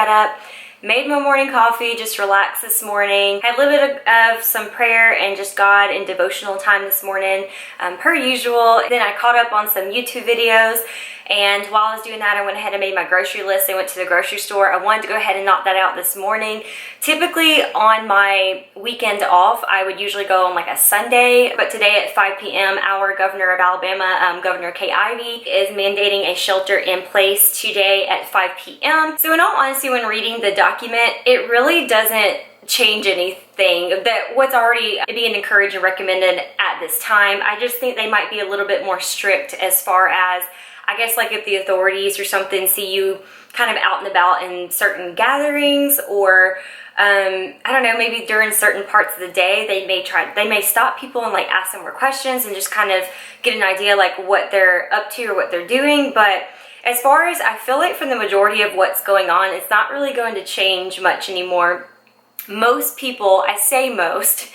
up, made my morning coffee, just relaxed this morning. Had a little bit of some prayer and just God and devotional time this morning, per usual. Then I caught up on some YouTube videos, and while I was doing that, I went ahead and made my grocery list. I went to the grocery store. I wanted to go ahead and knock that out this morning. Typically on my weekend off, I would usually go on like a Sunday, but today at 5 p.m., our governor of Alabama, Governor Kay Ivey, is mandating a shelter in place today at 5 p.m. So in all honesty, when reading the document, it really doesn't change anything that what's already being encouraged and recommended at this time. I just think they might be a little bit more strict as far as, I guess, like if the authorities or something see you kind of out and about in certain gatherings, or I don't know, maybe during certain parts of the day, they may stop people and like ask them more questions and just kind of get an idea like what they're up to or what they're doing. But as far as I feel like for the majority of what's going on, it's not really going to change much anymore. Most people, I say most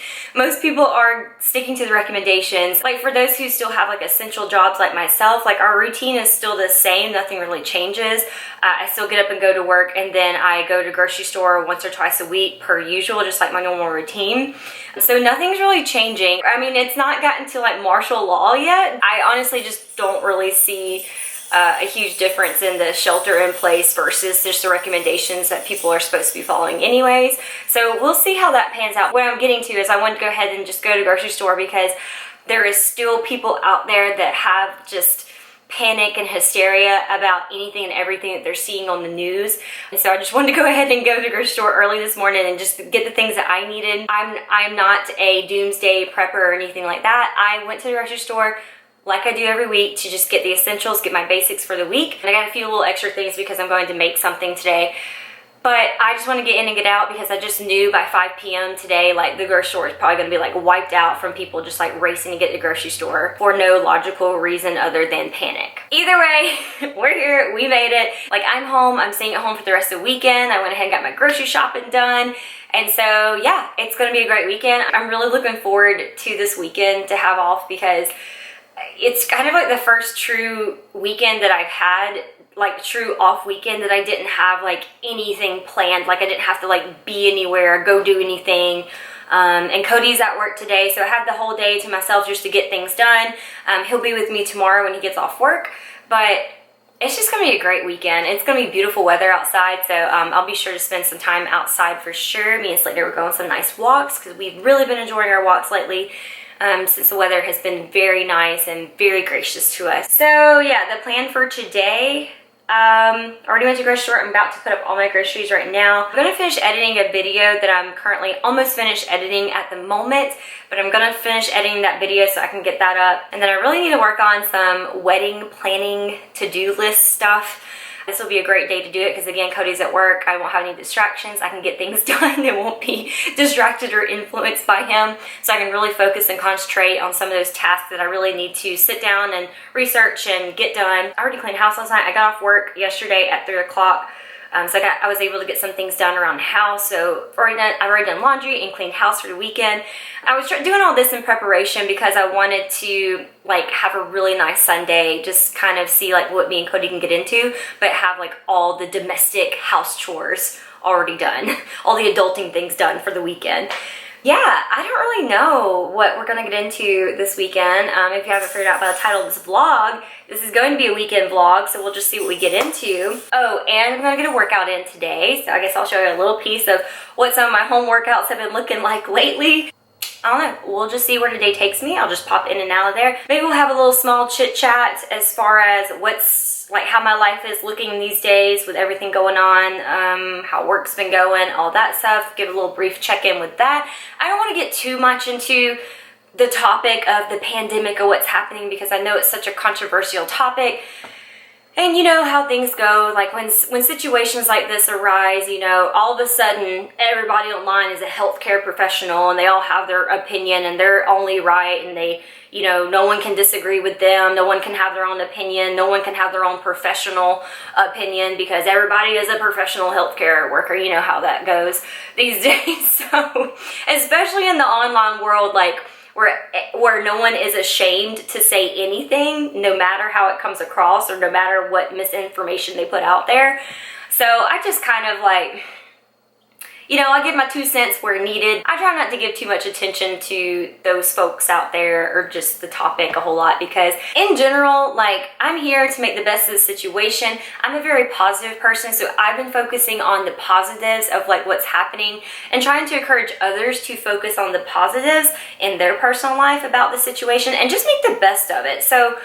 people are sticking to the recommendations. Like for those who still have like essential jobs like myself, like our routine is still the same. Nothing really changes. I still get up and go to work, and then I go to grocery store once or twice a week per usual, just like my normal routine. So nothing's really changing. I mean, it's not gotten to like martial law yet. I honestly just don't really see a huge difference in the shelter in place versus just the recommendations that people are supposed to be following anyways. So we'll see how that pans out. What I'm getting to is I want to go ahead and just go to the grocery store because there is still people out there that have just panic and hysteria about anything and everything that they're seeing on the news. And so I just wanted to go ahead and go to the grocery store early this morning and just get the things that I needed. I'm not a doomsday prepper or anything like that. I went to the grocery store like I do every week to just get the essentials, get my basics for the week. And I got a few little extra things because I'm going to make something today. But I just want to get in and get out because I just knew by 5 p.m. today, like the grocery store is probably going to be like wiped out from people just like racing to get to the grocery store for no logical reason other than panic. Either way, we're here, we made it. Like I'm home, I'm staying at home for the rest of the weekend. I went ahead and got my grocery shopping done. And so yeah, it's going to be a great weekend. I'm really looking forward to this weekend to have off because it's kind of like the first true weekend that I've had, like true off weekend that I didn't have like anything planned. Like I didn't have to like be anywhere or go do anything. And Cody's at work today, so I have the whole day to myself just to get things done. He'll be with me tomorrow when he gets off work, but it's just gonna be a great weekend. It's gonna be beautiful weather outside, so I'll be sure to spend some time outside for sure. Me and SLATE were going on some nice walks because we've really been enjoying our walks lately. Since the weather has been very nice and very gracious to us. So yeah, the plan for today, already went to the grocery store. I'm about to put up all my groceries right now. I'm gonna finish editing a video that I'm currently almost finished editing at the moment, but I'm gonna finish editing that video so I can get that up. And then I really need to work on some wedding planning to-do list stuff. This will be a great day to do it because again, Cody's at work. I won't have any distractions. I can get things done. It won't be distracted or influenced by him. So I can really focus and concentrate on some of those tasks that I really need to sit down and research and get done. I already cleaned the house last night. I got off work yesterday at 3 o'clock. So I was able to get some things done around the house. So I've already done laundry and cleaned house for the weekend. I was doing all this in preparation because I wanted to like have a really nice Sunday, just kind of see like what me and Cody can get into, but have like all the domestic house chores already done, all the adulting things done for the weekend. Yeah, I don't really know what we're gonna get into this weekend. If you haven't figured out by the title of this vlog, this is going to be a weekend vlog, so we'll just see what we get into. Oh, and I'm gonna get a workout in today, so I guess I'll show you a little piece of what some of my home workouts have been looking like lately. I don't know, we'll just see where today takes me. I'll just pop in and out of there. Maybe we'll have a little small chit chat as far as what's like how my life is looking these days with everything going on, how work's been going, all that stuff. Give a little brief check-in with that. I don't want to get too much into the topic of the pandemic or what's happening because I know it's such a controversial topic. And you know how things go, like when situations like this arise, you know, all of a sudden everybody online is a healthcare professional and they all have their opinion and they're only right, and they, you know, no one can disagree with them, no one can have their own opinion, no one can have their own professional opinion because everybody is a professional healthcare worker. You know how that goes these days. So especially in the online world, like where no one is ashamed to say anything, no matter how it comes across or no matter what misinformation they put out there. So I just kind of like, you know, I give my 2 cents where needed. I try not to give too much attention to those folks out there or just the topic a whole lot, because in general, like, I'm here to make the best of the situation. I'm a very positive person, so I've been focusing on the positives of like what's happening and trying to encourage others to focus on the positives in their personal life about the situation and just make the best of it. So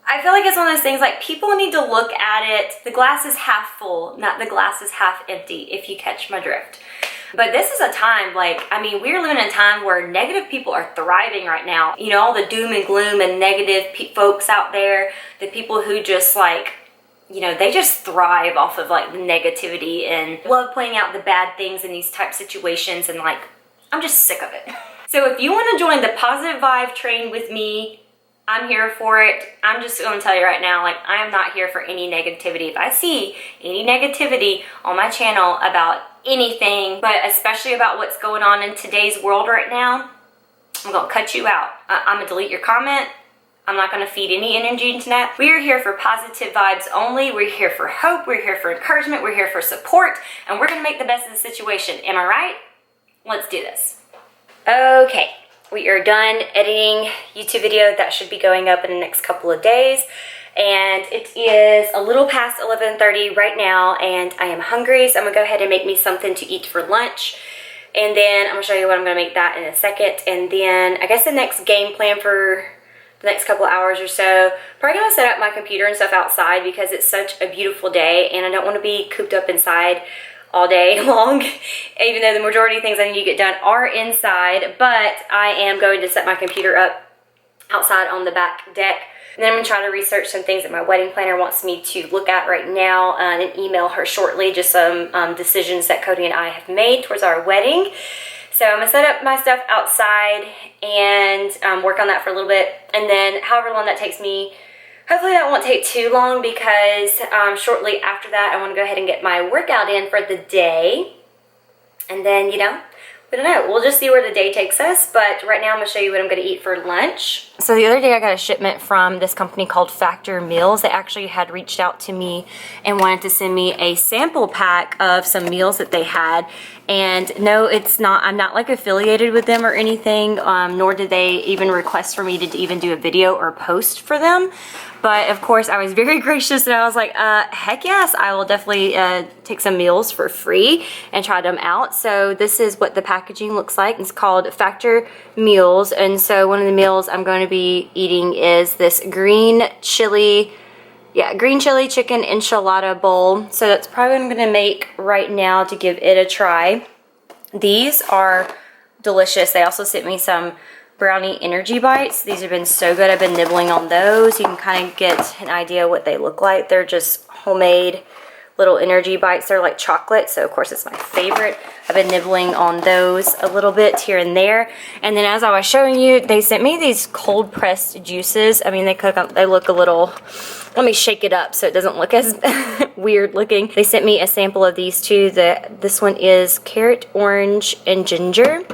I feel like it's one of those things, like, people need to look at it. The glass is half full, not the glass is half empty, if you catch my drift. But this is a time, like, I mean, we're living in a time where negative people are thriving right now. You know, all the doom and gloom and negative folks out there, the people who just like, you know, they just thrive off of like the negativity and love pointing out the bad things in these type situations, and like, I'm just sick of it. So if you want to join the positive vibe train with me, I'm here for it. I'm just going to tell you right now, like, I am not here for any negativity. If I see any negativity on my channel about anything, but especially about what's going on in today's world right now, I'm going to cut you out. I'm going to delete your comment. I'm not going to feed any energy into that. We are here for positive vibes only. We're here for hope. We're here for encouragement. We're here for support. And we're going to make the best of the situation. Am I right? Let's do this. Okay. We are done editing YouTube video. That should be going up in the next couple of days. And it is a little past 11:30 right now, and I am hungry, so I'm gonna go ahead and make me something to eat for lunch. And then I'm gonna show you what I'm gonna make that in a second. And then I guess the next game plan for the next couple of hours or so, probably gonna set up my computer and stuff outside because it's such a beautiful day and I don't want to be cooped up inside all day long, even though the majority of things I need to get done are inside. But I am going to set my computer up outside on the back deck, and then I'm gonna try to research some things that my wedding planner wants me to look at right now and email her shortly, just some decisions that Cody and I have made towards our wedding. So I'm gonna set up my stuff outside and work on that for a little bit, and then however long that takes me, hopefully that won't take too long, because shortly after that I want to go ahead and get my workout in for the day. And then, you know, we don't know. We'll just see where the day takes us. But right now I'm going to show you what I'm going to eat for lunch. So the other day I got a shipment from this company called Factor Meals. They actually had reached out to me and wanted to send me a sample pack of some meals that they had. And no, it's not, I'm not like affiliated with them or anything, nor did they even request for me to even do a video or post for them. But of course I was very gracious and I was like, heck yes, I will definitely take some meals for free and try them out. So this is what the packaging looks like. It's called Factor Meals. And so one of the meals I'm going to be eating is this green chili chicken enchilada bowl. So that's probably what I'm going to make right now to give it a try. These are delicious. They also sent me some brownie energy bites. These have been so good. I've been nibbling on those. You can kind of get an idea what they look like. They're just homemade little energy bites. They're like chocolate, so of course it's my favorite. I've been nibbling on those a little bit here and there. And then as I was showing you, they sent me these cold pressed juices. I mean, they look a little, let me shake it up so it doesn't look as weird looking. They sent me a sample of these too. This one is carrot, orange, and ginger.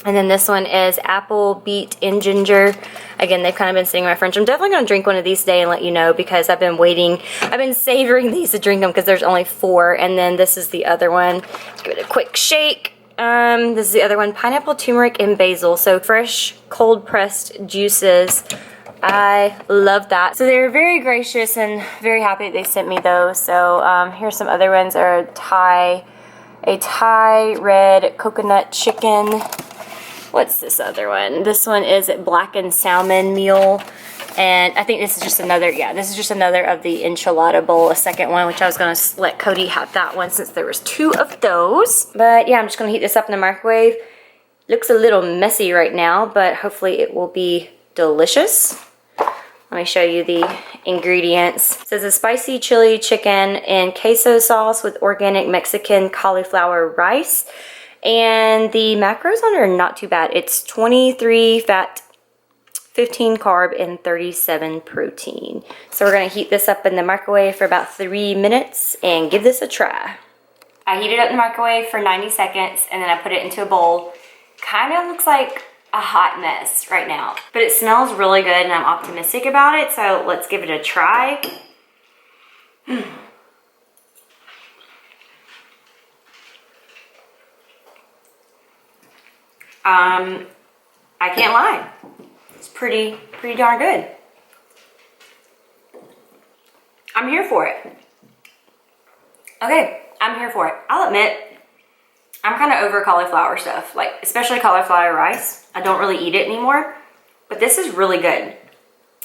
And then this one is apple, beet, and ginger. Again, they've kind of been sitting in my fridge. I'm definitely going to drink one of these today and let you know, because I've been waiting. I've been savoring these to drink them because there's only 4. And then this is the other one. Let's give it a quick shake. This is the other one, pineapple, turmeric, and basil. So fresh, cold pressed juices. I love that. So they were very gracious and very happy that they sent me those. So here's some other ones. A Thai red coconut chicken. What's this other one? This one is blackened salmon meal. And I think this is just another, this is just another of the enchilada bowl, a second one, which I was going to let Cody have that one since there was 2 of those. But yeah, I'm just going to heat this up in the microwave. Looks a little messy right now, but hopefully it will be delicious. Let me show you the ingredients. It says a spicy chili chicken and queso sauce with organic Mexican cauliflower rice. And the macros on it are not too bad. It's 23 fat, 15 carb, and 37 protein. So we're gonna heat this up in the microwave for about 3 minutes and give this a try. I heat it up in the microwave for 90 seconds and then I put it into a bowl. Kind of looks like a hot mess right now. But it smells really good and I'm optimistic about it, so let's give it a try. I can't lie. It's pretty darn good. I'm here for it. Okay, I'm here for it. I'll admit, I'm kind of over cauliflower stuff, like especially cauliflower rice. I don't really eat it anymore, but this is really good.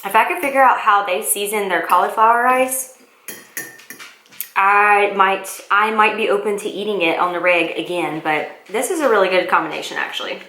If I could figure out how they season their cauliflower rice, I might be open to eating it on the reg again, but this is a really good combination actually.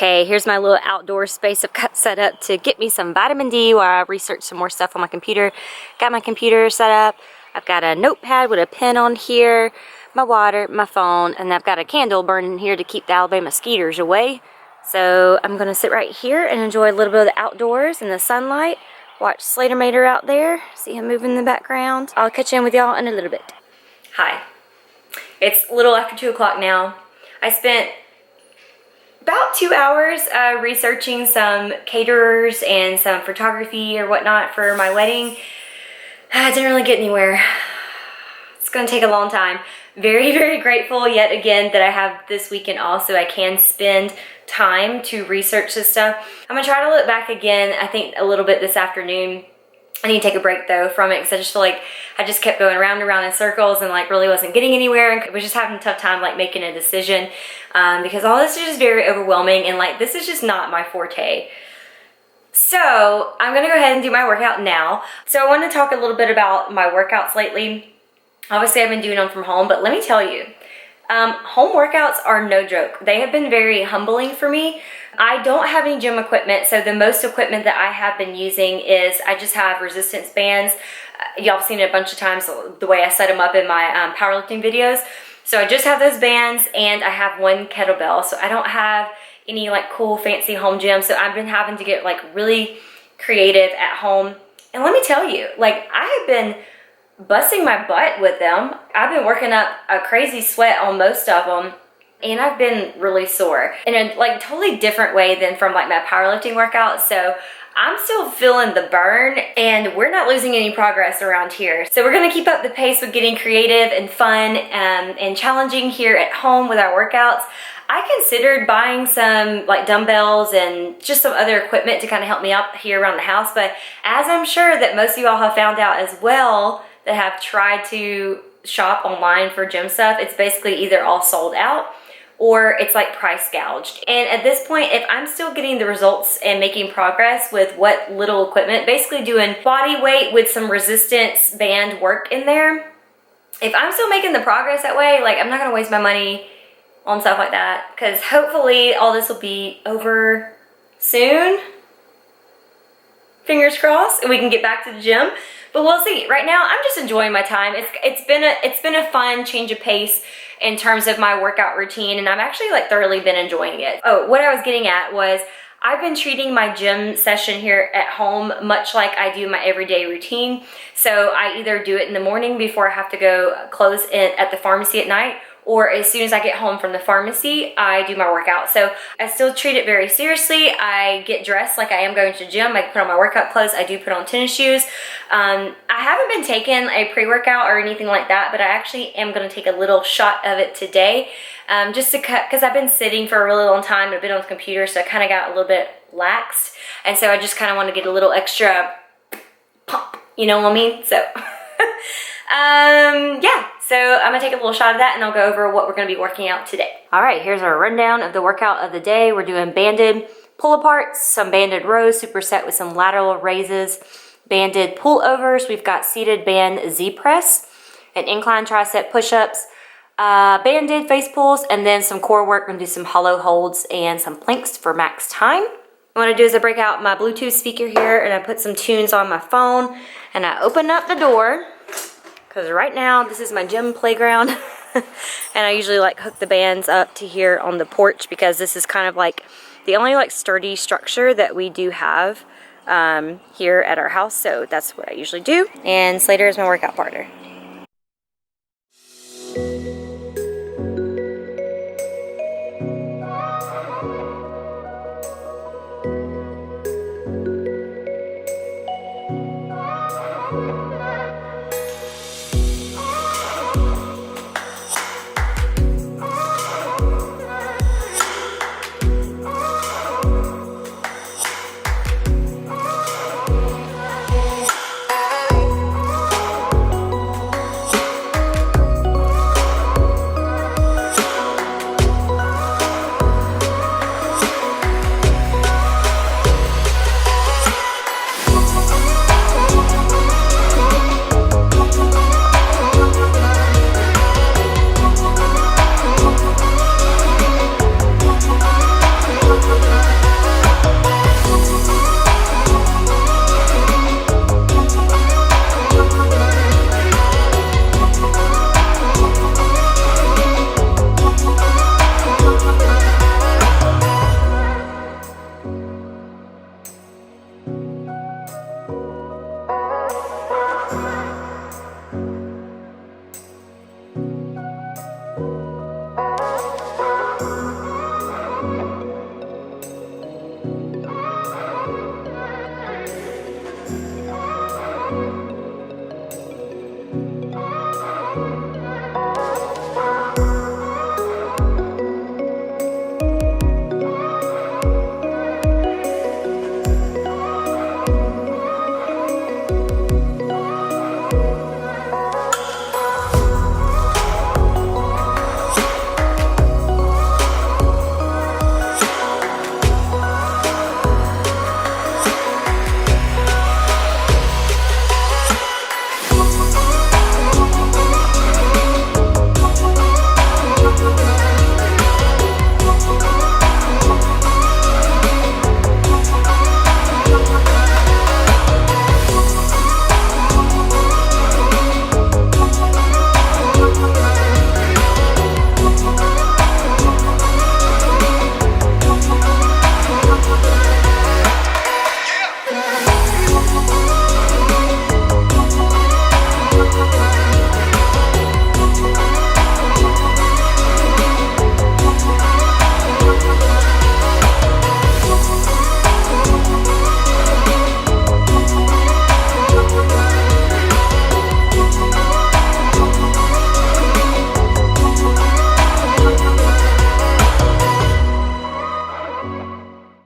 Okay, here's my little outdoor space I've got set up to get me some vitamin D while I research some more stuff on my computer. Got my computer set up. I've got a notepad with a pen on here, my water, my phone, and I've got a candle burning here to keep the Alabama skeeters away. So I'm gonna sit right here and enjoy a little bit of the outdoors and the sunlight. Watch Slatermater out there. See him moving in the background. I'll catch in with y'all in a little bit. Hi. It's a little after 2 o'clock now. I spent about 2 hours researching some caterers and some photography or whatnot for my wedding. I didn't really get anywhere. It's gonna take a long time. Very, very grateful yet again that I have this weekend off so I can spend time to research this stuff. I'm gonna try to look back again, I think a little bit this afternoon. I need to take a break though from it because I just feel like I just kept going around and around in circles and like really wasn't getting anywhere and was just having a tough time like making a decision because all this is just very overwhelming and like this is just not my forte. So I'm gonna go ahead and do my workout now. So I want to talk a little bit about my workouts lately. Obviously I've been doing them from home, but let me tell you, home workouts are no joke. They have been very humbling for me. I don't have any gym equipment, so the most equipment that I have been using is I just have resistance bands. Y'all have seen it a bunch of times, the way I set them up in my powerlifting videos. So I just have those bands and I have one kettlebell. So I don't have any like cool fancy home gym. So I've been having to get like really creative at home. And let me tell you, like I have been busting my butt with them. I've been working up a crazy sweat on most of them. And I've been really sore in a like totally different way than from like my powerlifting workouts. So I'm still feeling the burn and we're not losing any progress around here. So we're gonna keep up the pace with getting creative and fun and challenging here at home with our workouts. I considered buying some like dumbbells and just some other equipment to kind of help me out here around the house. But as I'm sure that most of y'all have found out as well that have tried to shop online for gym stuff, it's basically either all sold out or it's like price gouged. And at this point, if I'm still getting the results and making progress with what little equipment, basically doing body weight with some resistance band work in there, if I'm still making the progress that way, like I'm not gonna waste my money on stuff like that because hopefully all this will be over soon. Fingers crossed, and we can get back to the gym. But we'll see. Right now, I'm just enjoying my time. It's been a fun change of pace in terms of my workout routine, and I've actually like thoroughly been enjoying it. Oh, what I was getting at was I've been treating my gym session here at home much like I do my everyday routine. So I either do it in the morning before I have to go close it at the pharmacy at night, or as soon as I get home from the pharmacy, I do my workout. So I still treat it very seriously. I get dressed like I am going to the gym. I put on my workout clothes. I do put on tennis shoes. I haven't been taking a pre-workout or anything like that, but I actually am going to take a little shot of it today just to cut, because I've been sitting for a really long time. I've been on the computer, so I kind of got a little bit laxed. And so I just kind of want to get a little extra pump, you know what I mean? So Yeah, so I'm gonna take a little shot of that and I'll go over what we're gonna be working out today. All right, here's our rundown of the workout of the day. We're doing banded pull-aparts, some banded rows, superset with some lateral raises, banded pull-overs. We've got seated band Z-press, an incline tricep push-ups, banded face pulls, and then some core work. We're gonna do some hollow holds and some planks for max time. What I do is I break out my Bluetooth speaker here and I put some tunes on my phone and I open up the door because right now this is my gym playground and I usually like hook the bands up to here on the porch because this is kind of like the only like sturdy structure that we do have here at our house, so that's what I usually do. And Slater is my workout partner.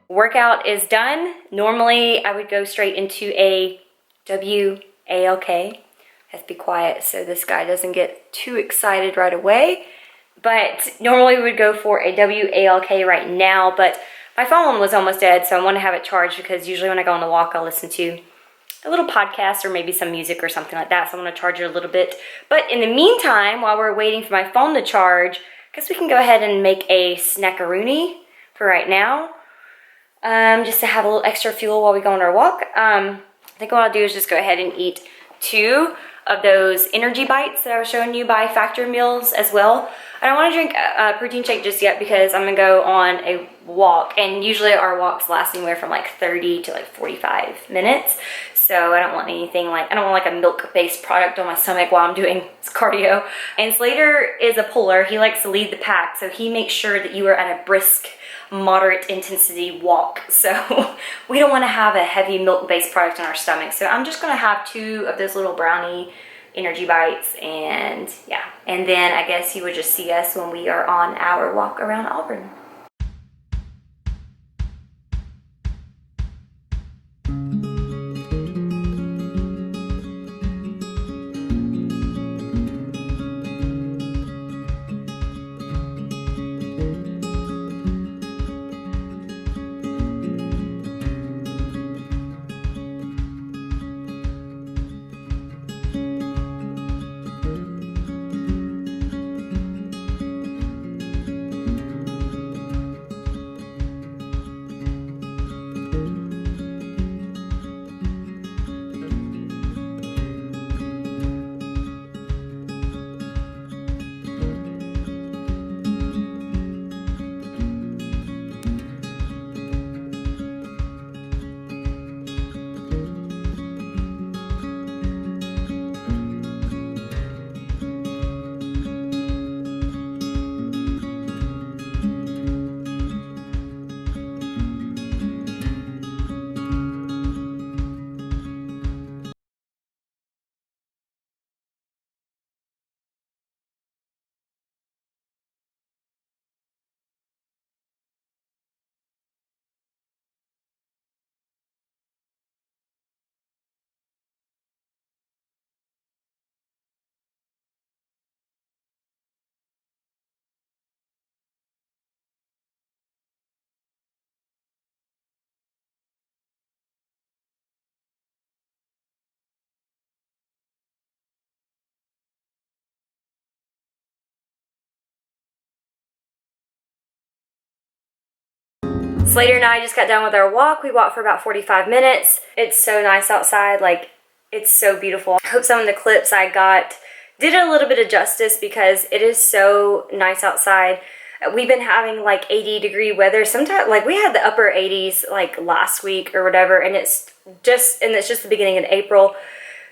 Workout is done. Normally I would go straight into a WALK. I have to be quiet so this guy doesn't get too excited right away. But normally we would go for a WALK right now, but my phone was almost dead, so I want to have it charged because usually when I go on a walk I'll listen to a little podcast or maybe some music or something like that, so I'm going to charge it a little bit. But in the meantime, while we're waiting for my phone to charge, I guess we can go ahead and make a snackaroonie for right now. Just to have a little extra fuel while we go on our walk. I think what I'll do is just go ahead and eat 2 of those energy bites that I was showing you by Factor Meals as well. I don't want to drink a protein shake just yet because I'm going to go on a walk, and usually our walks last anywhere from like 30 to like 45 minutes. So I don't want anything like, I don't want like a milk-based product on my stomach while I'm doing cardio. And Slater is a puller. He likes to lead the pack, so he makes sure that you are at a brisk, moderate intensity walk. So we don't want to have a heavy milk-based product in our stomach. So I'm just going to have 2 of those little brownie energy bites, and yeah. And then I guess you would just see us when we are on our walk around Auburn. Slater and I just got done with our walk. We walked for about 45 minutes. It's so nice outside. Like, it's so beautiful. I hope some of the clips I got did a little bit of justice because it is so nice outside. We've been having like 80-degree weather. Sometimes, like, we had the upper 80s like last week or whatever, and it's just the beginning of April.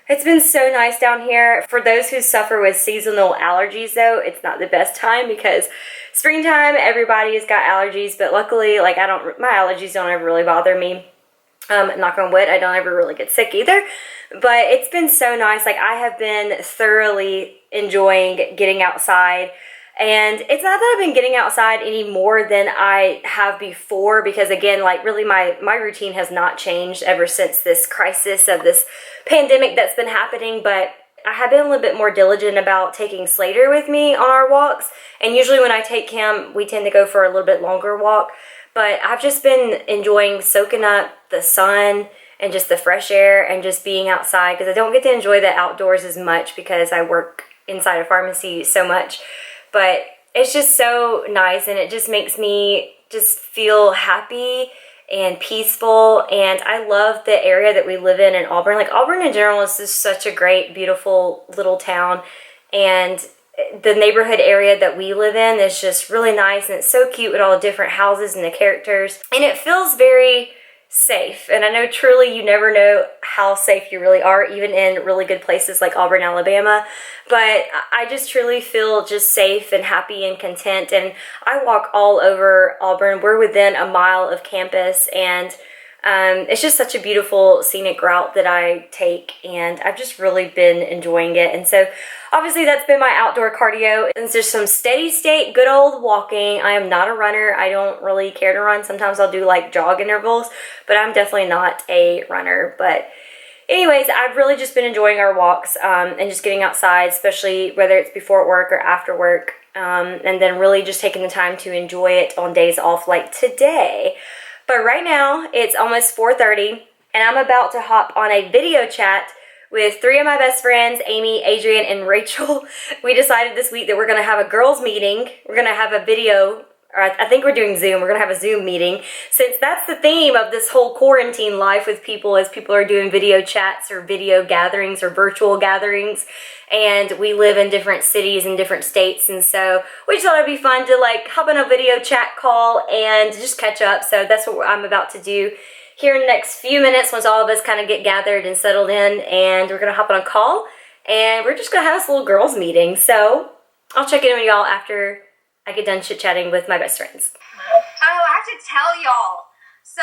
It's been so nice down here. For those who suffer with seasonal allergies though, it's not the best time because springtime, everybody's got allergies, but luckily, like, my allergies don't ever really bother me. Knock on wood, I don't ever really get sick either. But it's been so nice. Like, I have been thoroughly enjoying getting outside. And it's not that I've been getting outside any more than I have before because, again, like, really my routine has not changed ever since this crisis of this pandemic that's been happening. But I have been a little bit more diligent about taking Slater with me on our walks. And usually when I take him, we tend to go for a little bit longer walk. But I've just been enjoying soaking up the sun and just the fresh air and just being outside because I don't get to enjoy the outdoors as much because I work inside a pharmacy so much. But it's just so nice and it just makes me just feel happy and peaceful. And I love the area that we live in Auburn. Like, Auburn in general is just such a great, beautiful little town. And the neighborhood area that we live in is just really nice. And it's so cute with all the different houses and the characters. And it feels very safe. And I know truly you never know how safe you really are, even in really good places like Auburn, Alabama. But I just truly feel just safe and happy and content. And I walk all over Auburn. We're within a mile of campus, and it's just such a beautiful scenic route that I take, and I've just really been enjoying it. And so obviously that's been my outdoor cardio. And there's some steady state, good old walking. I am not a runner. I don't really care to run. Sometimes I'll do like jog intervals, but I'm definitely not a runner. But anyways, I've really just been enjoying our walks and just getting outside, especially whether it's before work or after work, and then really just taking the time to enjoy it on days off like today. But right now, it's almost 4:30, and I'm about to hop on a video chat with 3 of my best friends, Amy, Adrian, and Rachel. We decided this week that we're going to have a girls' meeting. We're going to have a video, or I think we're doing Zoom. We're going to have a Zoom meeting, since that's the theme of this whole quarantine life with people, as people are doing video chats or video gatherings or virtual gatherings. And we live in different cities and different states, and so we just thought it'd be fun to like hop on a video chat call and just catch up. So that's what I'm about to do here in the next few minutes once all of us kind of get gathered and settled in, and we're gonna hop on a call and we're just gonna have this little girls meeting. So I'll check in with y'all after I get done chit-chatting with my best friends. Oh, I have to tell y'all. So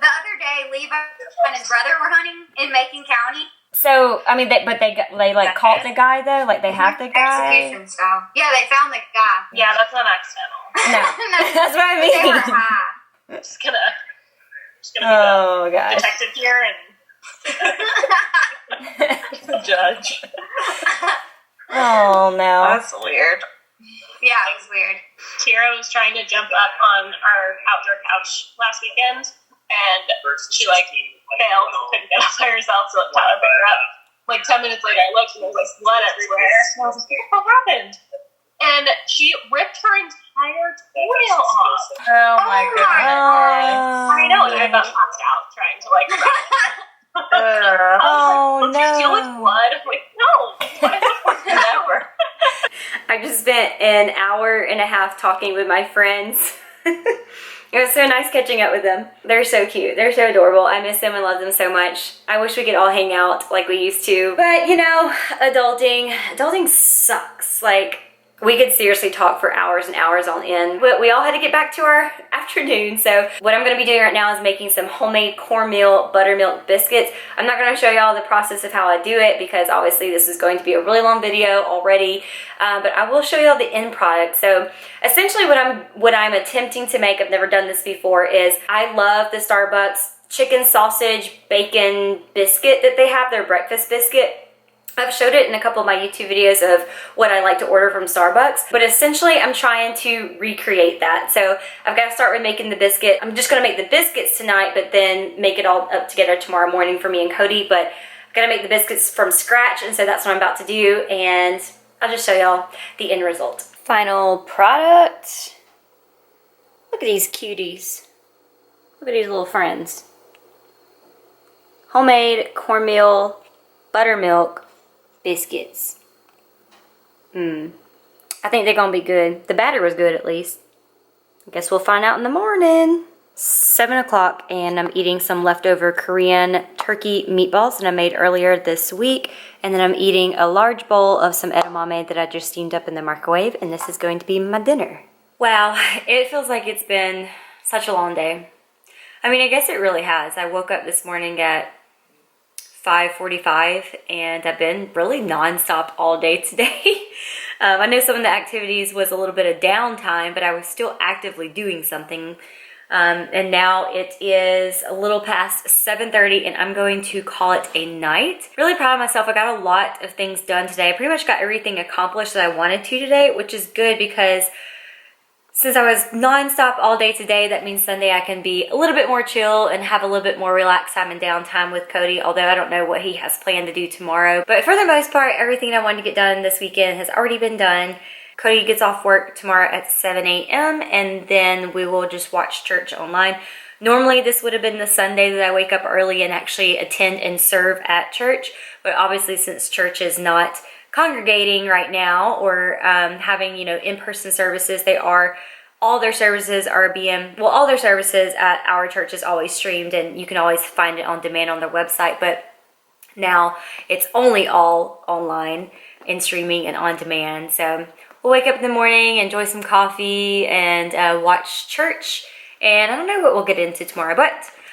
the other day, Levi and his brother were hunting in Macon County. So, I mean, they like caught the guy though? Like, they have the guy? Execution style. Yeah, they found the guy. Yeah, that's not accidental. No. That's what I mean. They were high. Just gonna be the gosh. detective here and the judge. Oh, no. That's weird. Yeah, it was weird. Tira was trying to jump up on our outdoor couch last weekend, and she failed and couldn't get up by herself, so Tyler picked her up. Like 10 minutes later, I looked and there was blood everywhere. And I was like, what happened? And she ripped her entire toenail off. Oh my goodness. I know, and I about passed out trying to Oh, no. Did you deal with blood? I'm like, no. Never. I just spent an hour and a half talking with my friends. It was so nice catching up with them. They're so cute. They're so adorable. I miss them and love them so much. I wish we could all hang out like we used to. But, you know, adulting sucks. Like, we could seriously talk for hours and hours on end, but we all had to get back to our afternoon. So what I'm gonna be doing right now is making some homemade cornmeal buttermilk biscuits. I'm not gonna show y'all the process of how I do it because obviously this is going to be a really long video already, but I will show y'all the end product. So essentially what I'm attempting to make, I've never done this before, is I love the Starbucks chicken sausage bacon biscuit that they have, their breakfast biscuit. I've showed it in a couple of my YouTube videos of what I like to order from Starbucks, but essentially I'm trying to recreate that. So I've got to start with making the biscuit. I'm just going to make the biscuits tonight, but then make it all up together tomorrow morning for me and Cody. But I've got to make the biscuits from scratch, and so that's what I'm about to do, and I'll just show y'all the end result. Final product. Look at these cuties. Look at these little friends. Homemade cornmeal, buttermilk, biscuits. I think they're gonna be good. The batter was good at least. I guess we'll find out in the morning. 7 o'clock and I'm eating some leftover Korean turkey meatballs that I made earlier this week. And then I'm eating a large bowl of some edamame that I just steamed up in the microwave. And this is going to be my dinner. Wow, it feels like it's been such a long day. I mean, I guess it really has. I woke up this morning at 5:45 and I've been really nonstop all day today. I know some of the activities was a little bit of downtime, but I was still actively doing something. And now it is a little past 7:30 and I'm going to call it a night. Really proud of myself. I got a lot of things done today. I pretty much got everything accomplished that I wanted to today, which is good because since I was nonstop all day today, that means Sunday I can be a little bit more chill and have a little bit more relaxed time and downtime with Cody, although I don't know what he has planned to do tomorrow. But for the most part, everything I wanted to get done this weekend has already been done. Cody gets off work tomorrow at 7 a.m. and then we will just watch church online. Normally this would have been the Sunday that I wake up early and actually attend and serve at church. But obviously since church is not congregating right now or having, in-person services, all their services at our church is always streamed and you can always find it on demand on their website. But now it's only all online and streaming and on demand. So we'll wake up in the morning, enjoy some coffee, and watch church. And I don't know what we'll get into tomorrow, but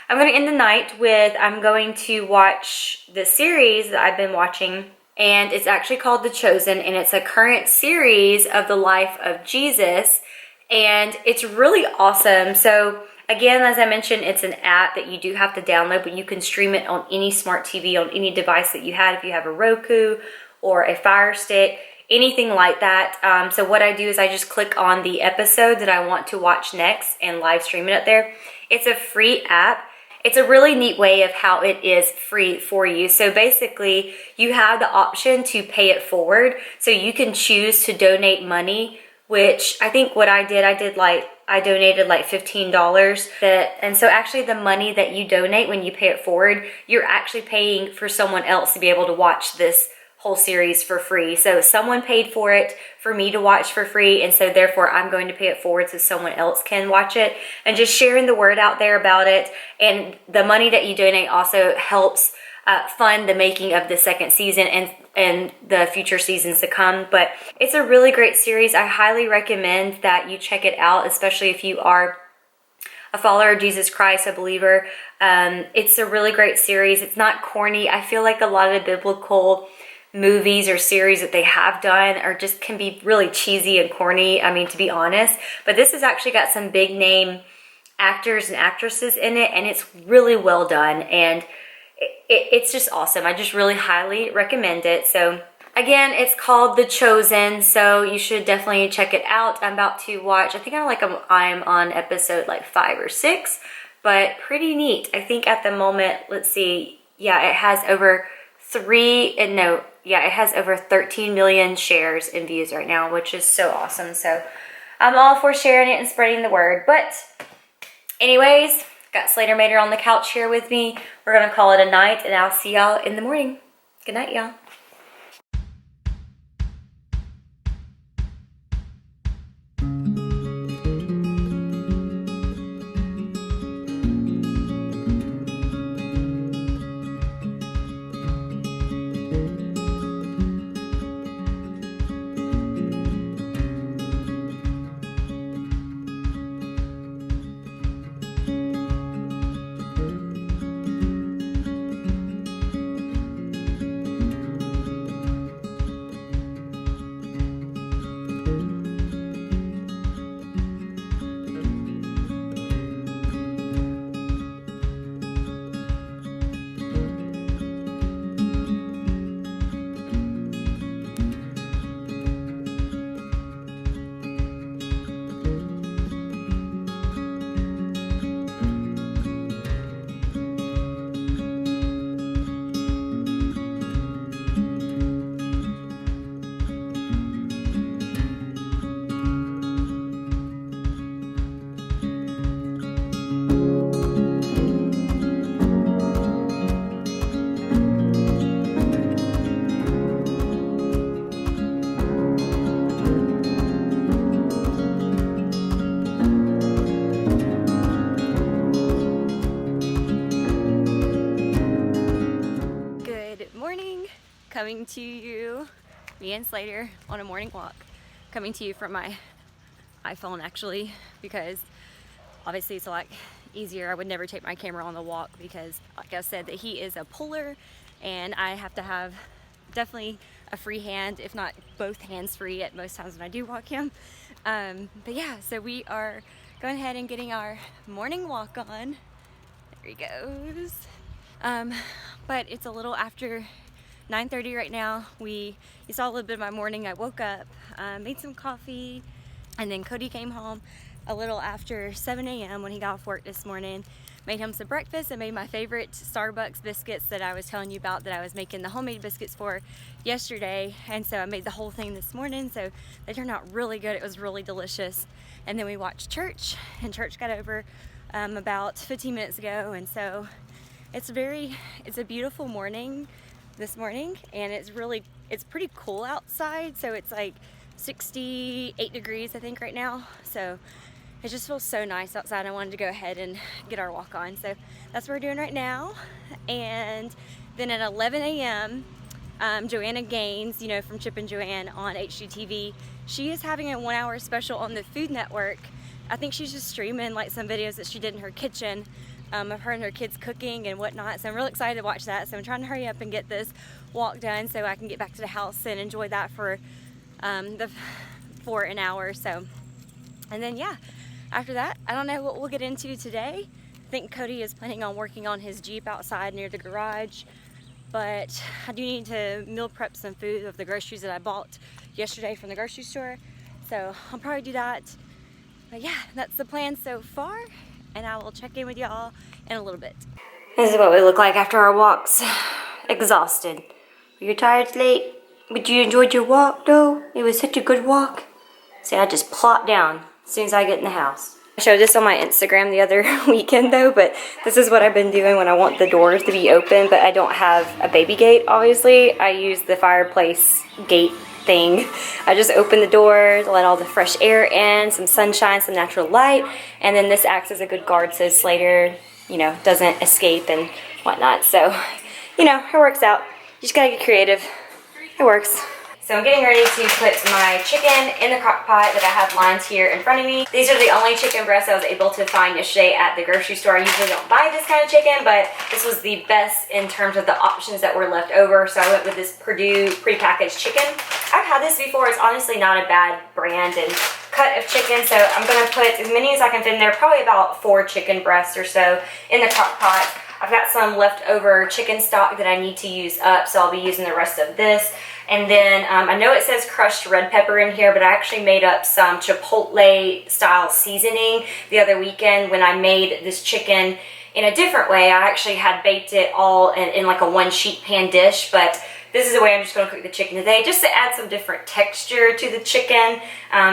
I'm going to end the night with, I'm going to watch the series that I've been watching. And it's actually called The Chosen, and it's a current series of the life of Jesus. And it's really awesome. So again, as I mentioned, it's an app that you do have to download, but you can stream it on any smart TV, on any device that you have. If you have a Roku or a Fire Stick, anything like that. So what I do is I just click on the episode that I want to watch next and live stream it up there. It's a free app. It's a really neat way of how it is free for you. So basically, you have the option to pay it forward. So you can choose to donate money, which I think what I donated like $15. And so actually the money that you donate when you pay it forward, you're actually paying for someone else to be able to watch this whole series for free. So someone paid for it for me to watch for free, and so therefore I'm going to pay it forward so someone else can watch it. And just sharing the word out there about it, and the money that you donate also helps fund the making of the second season and the future seasons to come. But it's a really great series. I highly recommend that you check it out, especially if you are a follower of Jesus Christ, a believer. It's a really great series. It's not corny. I feel like a lot of the biblical movies or series that they have done are just can be really cheesy and corny, I mean, to be honest. But this has actually got some big name actors and actresses in it, and it's really well done, and it's just awesome. I just really highly recommend it. So again, it's called The Chosen, so you should definitely check it out. I'm about to watch, I think I'm on episode like 5 or 6, but pretty neat. I think at the moment, let's see, yeah, it has over 13 million shares and views right now, which is so awesome. So I'm all for sharing it and spreading the word. But anyways, got Slater Mater on the couch here with me. We're going to call it a night, and I'll see y'all in the morning. Good night, y'all. Good morning, coming to you, me and Slater on a morning walk, coming to you from my iPhone actually, because obviously it's a lot easier. I would never take my camera on the walk because, like I said, that he is a puller and I have to have definitely a free hand, if not both hands free at most times when I do walk him. But yeah, so we are going ahead and getting our morning walk on. There he goes. But it's a little after 9:30 right now. You saw a little bit of my morning. I woke up, made some coffee, and then Cody came home a little after 7 a.m. when he got off work this morning. Made him some breakfast and made my favorite Starbucks biscuits that I was telling you about, that I was making the homemade biscuits for yesterday. And so I made the whole thing this morning, so they turned out really good. It was really delicious. And then we watched church, and church got over about 15 minutes ago. And so it's a beautiful morning this morning, and it's pretty cool outside. So it's like 68 degrees I think right now. So it just feels so nice outside. I wanted to go ahead and get our walk on. So that's what we're doing right now. And then at 11 a.m., Joanna Gaines, you know, from Chip and Joanne on HGTV, she is having a 1-hour special on the Food Network. I think she's just streaming like some videos that she did in her kitchen of her and her kids cooking and whatnot. So I'm really excited to watch that. So I'm trying to hurry up and get this walk done so I can get back to the house and enjoy that for an hour or so. And then yeah, after that, I don't know what we'll get into today. I think Cody is planning on working on his Jeep outside near the garage, but I do need to meal prep some food of the groceries that I bought yesterday from the grocery store. So I'll probably do that. But yeah, that's the plan so far, and I will check in with y'all in a little bit. This is what we look like after our walks. Exhausted. You're tired, Slate? But you enjoyed your walk though? It was such a good walk. See, I just plop down as soon as I get in the house. I showed this on my Instagram the other weekend though, but this is what I've been doing when I want the doors to be open, but I don't have a baby gate, obviously. I use the fireplace gate thing. I just open the door to let all the fresh air in, some sunshine, some natural light, and then this acts as a good guard so Slater, you know, doesn't escape and whatnot. So, you know, it works out. You just gotta get creative. It works. So I'm getting ready to put my chicken in the crock pot that I have lined here in front of me. These are the only chicken breasts I was able to find yesterday at the grocery store. I usually don't buy this kind of chicken, but this was the best in terms of the options that were left over. So I went with this Purdue prepackaged chicken. I've had this before. It's honestly not a bad brand and cut of chicken. So I'm gonna put as many as I can fit in there, probably about 4 chicken breasts or so in the crock pot. I've got some leftover chicken stock that I need to use up, so I'll be using the rest of this. And then I know it says crushed red pepper in here, but I actually made up some Chipotle style seasoning the other weekend when I made this chicken in a different way. I actually had baked it all in like a 1 sheet pan dish, but this is the way I'm just going to cook the chicken today, just to add some different texture to the chicken.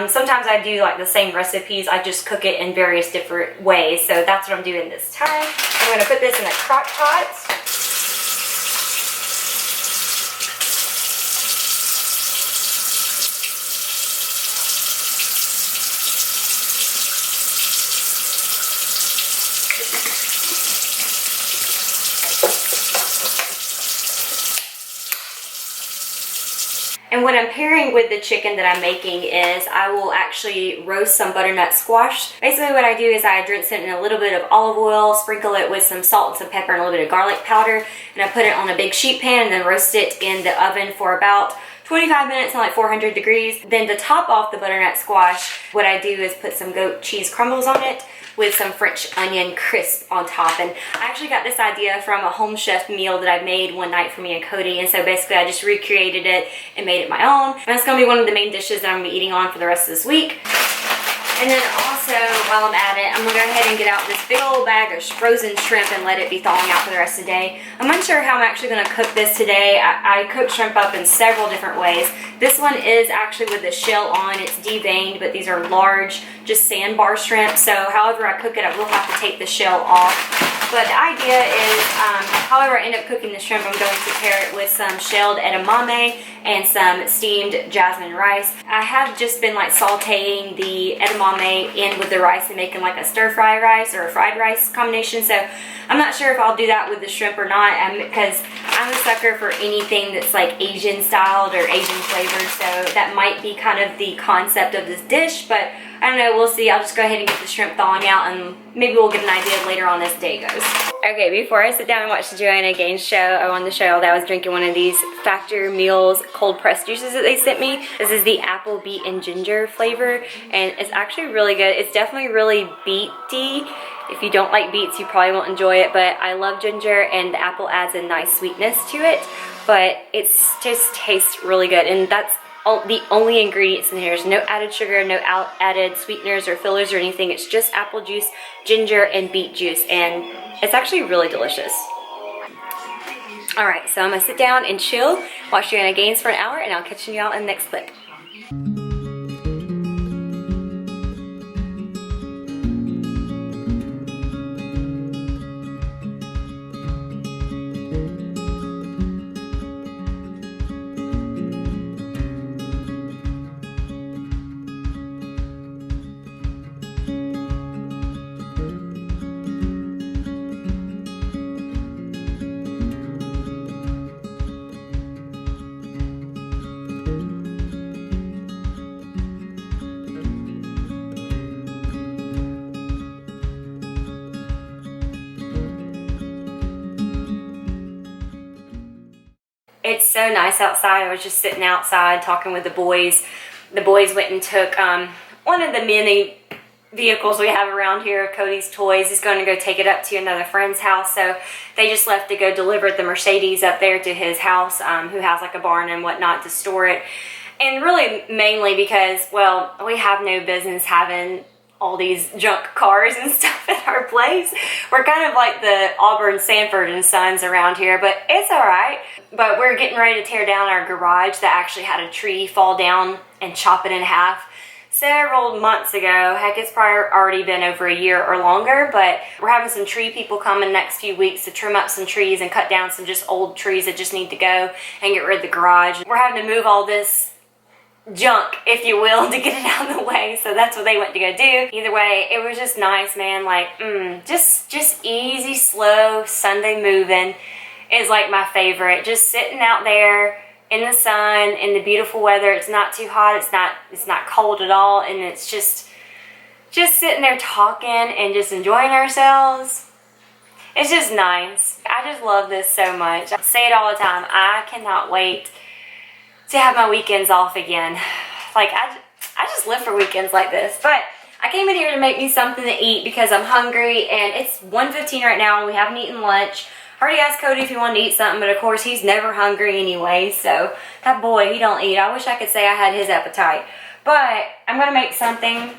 Sometimes I do like the same recipes, I just cook it in various different ways. So that's what I'm doing this time. I'm going to put this in a crock pot. And what I'm pairing with the chicken that I'm making is I will actually roast some butternut squash. Basically what I do is I drench it in a little bit of olive oil, sprinkle it with some salt and some pepper and a little bit of garlic powder, and I put it on a big sheet pan and then roast it in the oven for about 25 minutes on like 400 degrees. Then to top off the butternut squash, what I do is put some goat cheese crumbles on it with some French onion crisp on top. And I actually got this idea from a home chef meal that I made one night for me and Cody. And so basically I just recreated it and made it my own. And that's gonna be one of the main dishes that I'm gonna be eating on for the rest of this week. And then also, while I'm at it, I'm gonna go ahead and get out this big old bag of frozen shrimp and let it be thawing out for the rest of the day. I'm unsure how I'm actually gonna cook this today. I cook shrimp up in several different ways. This one is actually with the shell on, it's deveined, but these are large, just sandbar shrimp. So however I cook it, I will have to take the shell off. But the idea is, however I end up cooking the shrimp, I'm going to pair it with some shelled edamame and some steamed jasmine rice. I have just been like sauteing the edamame in with the rice and making like a stir fry rice or a fried rice combination. So I'm not sure if I'll do that with the shrimp or not, because I'm a sucker for anything that's like Asian styled or Asian flavored. So that might be kind of the concept of this dish, but I don't know, we'll see. I'll just go ahead and get the shrimp thawing out, and maybe we'll get an idea later on as the day goes. Okay, before I sit down and watch the Joanna Gaines show, I wanted to show y'all that I was drinking one of these Factor Meals cold pressed juices that they sent me. This is the apple, beet, and ginger flavor, and it's actually really good. It's definitely really beety. If you don't like beets, you probably won't enjoy it, but I love ginger, and the apple adds a nice sweetness to it, but it just tastes really good, and that's the only ingredients in here. There's no added sugar, no added sweeteners or fillers or anything. It's just apple juice, ginger, and beet juice, and it's actually really delicious. Alright, so I'm gonna sit down and chill, watch Joanna Gaines for an hour, and I'll catch y'all in the next clip. It's so nice outside. I was just sitting outside talking with the boys. The boys went and took one of the many vehicles we have around here, Cody's toys. He's going to go take it up to another friend's house. So they just left to go deliver the Mercedes up there to his house, who has like a barn and whatnot to store it. And really mainly because, well, we have no business having all these junk cars and stuff at our place. We're kind of like the Auburn, Sanford and Sons around here, but it's all right. But we're getting ready to tear down our garage that actually had a tree fall down and chop it in half several months ago. Heck, it's probably already been over a year or longer, but we're having some tree people come in the next few weeks to trim up some trees and cut down some just old trees that just need to go and get rid of the garage. We're having to move all this junk, if you will, to get it out of the way. So that's what they went to go do. Either way, it was just nice, man. Like, just easy, slow Sunday moving is like my favorite. Just sitting out there in the sun, in the beautiful weather. It's not too hot. It's not cold at all, and it's just sitting there talking and just enjoying ourselves. It's just nice. I just love this so much. I say it all the time. I cannot wait to have my weekends off again. Like, I just live for weekends like this. But I came in here to make me something to eat because I'm hungry, and it's 1:15 right now and we haven't eaten lunch. I already asked Cody if he wanted to eat something, but of course he's never hungry anyway, so that boy, he don't eat. I wish I could say I had his appetite. But I'm gonna make something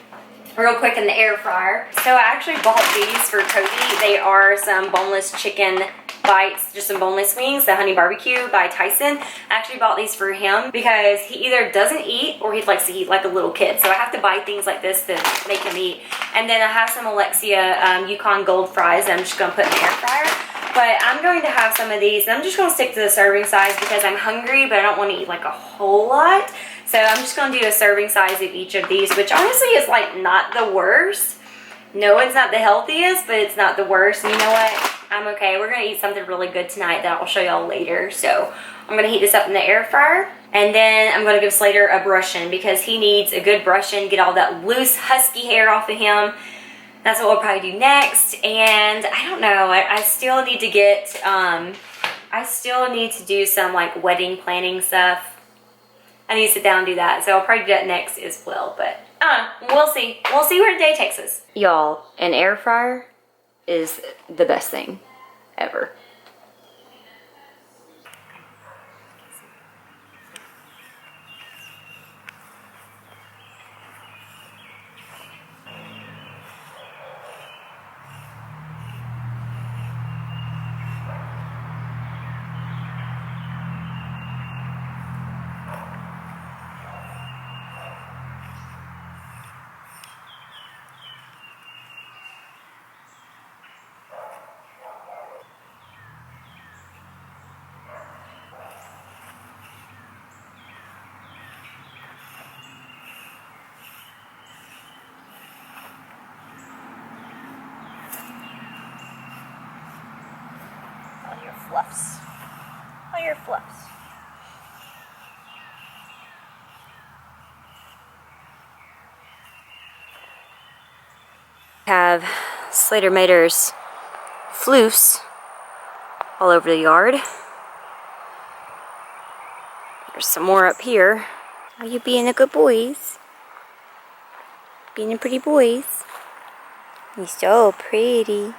real quick in the air fryer. So I actually bought these for Cody. They are some boneless chicken bites, just some boneless wings, the honey barbecue by Tyson. I actually bought these for him because he either doesn't eat or he likes to eat like a little kid. So I have to buy things like this to make him eat. And then I have some Alexia Yukon Gold fries that I'm just gonna put in the air fryer. But I'm going to have some of these, and I'm just gonna stick to the serving size because I'm hungry, but I don't want to eat like a whole lot. So I'm just gonna do a serving size of each of these, which honestly is like not the worst. No, it's not the healthiest, but it's not the worst. And you know what? I'm okay. We're gonna eat something really good tonight that I'll show y'all later. So I'm gonna heat this up in the air fryer, and then I'm gonna give Slater a brushing because he needs a good brushing, get all that loose husky hair off of him. That's what we'll probably do next. And I don't know, I still need to get, I still need to do some like wedding planning stuff. I need to sit down and do that. So I'll probably do that next as well, but we'll see. We'll see where the day takes us. Y'all, an air fryer is the best thing ever. fluffs. All your fluffs. Have Slater Mater's floofs all over the yard. There's some more up here. Are you being a good boys? Being a pretty boys? You're so pretty.